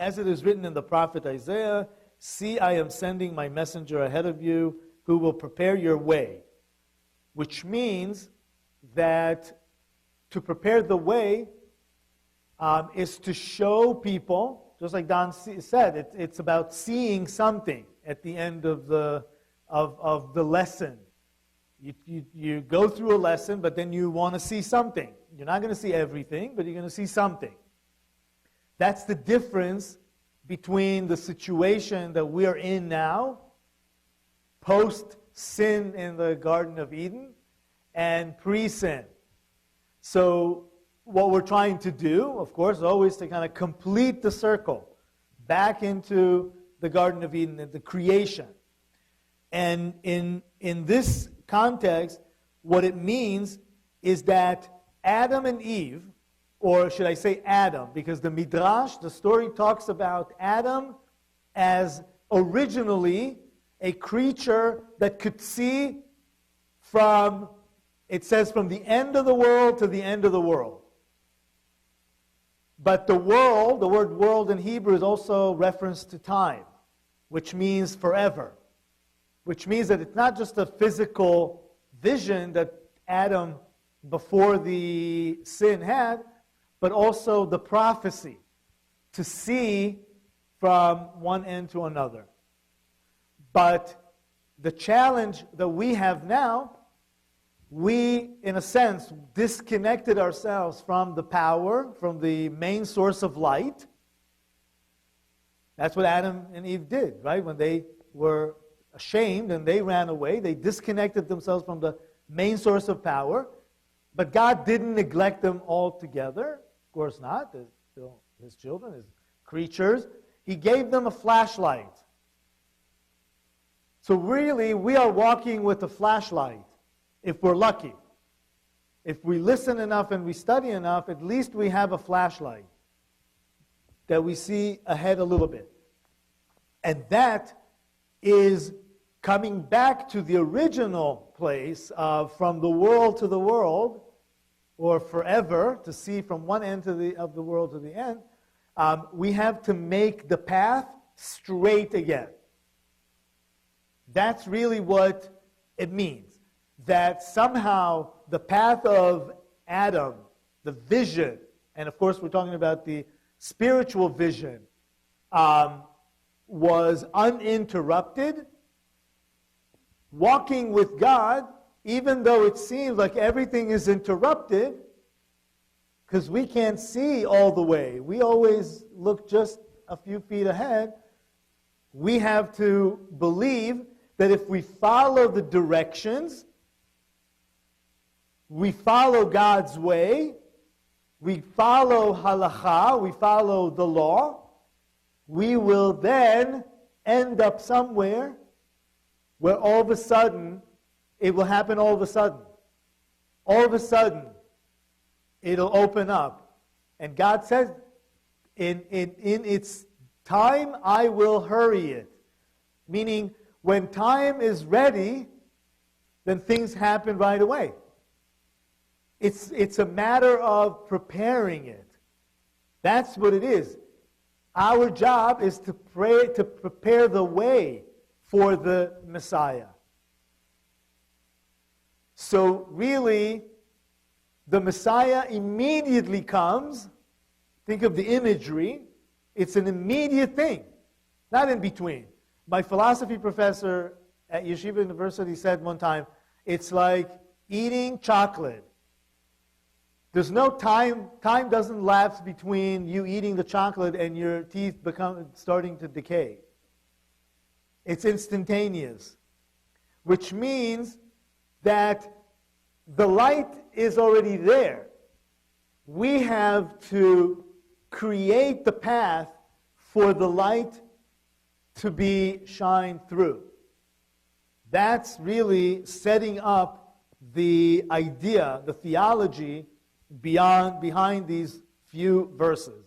As it is written in the prophet Isaiah, see, I am sending my messenger ahead of you who will prepare your way. Which means that to prepare the way is to show people, just like Don said, it's about seeing something at the end of the lesson. You go through a lesson, but then you want to see something. You're not going to see everything, but you're going to see something. That's the difference between the situation that we are in now, post-sin in the Garden of Eden, and pre-sin. So what we're trying to do, of course, is always to kind of complete the circle back into the Garden of Eden, the creation. And in this context, what it means is that Adam and Eve, or should I say Adam, because the Midrash, the story talks about Adam as originally a creature that could see from, it says, from the end of the world to the end of the world. But the world, the word world in Hebrew is also reference to time, which means forever. Which means that it's not just a physical vision that Adam, before the sin, had, but also the prophecy to see from one end to another. But the challenge that we have now, we, in a sense, disconnected ourselves from the power, from the main source of light. That's what Adam and Eve did, right? When they were ashamed and they ran away, they disconnected themselves from the main source of power. But God didn't neglect them altogether. Of course not. They're still His children, His creatures. He gave them a flashlight. So really, we are walking with a flashlight, if we're lucky. If we listen enough and we study enough, at least we have a flashlight that we see ahead a little bit. And that is coming back to the original place of from the world to the world, or forever, to see from one end of the world to the end. We have to make the path straight again. That's really what it means. That somehow the path of Adam, the vision, and of course we're talking about the spiritual vision, was uninterrupted. Walking with God, even though it seems like everything is interrupted, because we can't see all the way. We always look just a few feet ahead. We have to believe that if we follow the directions, we follow God's way, we follow halakha, we follow the law, we will then end up somewhere where all of a sudden, it will happen all of a sudden. All of a sudden, it'll open up. And God says, in its time, I will hurry it. Meaning, when time is ready, then things happen right away. It's a matter of preparing it. That's what it is. Our job is to pray, to prepare the way for the Messiah. So really, the Messiah immediately comes. Think of the imagery. It's an immediate thing, not in between. My philosophy professor at Yeshiva University said one time, it's like eating chocolate. There's no time doesn't lapse between you eating the chocolate and your teeth starting to decay. It's instantaneous, which means that the light is already there. We have to create the path for the light to be shined through. That's really setting up the idea, the theology behind these few verses.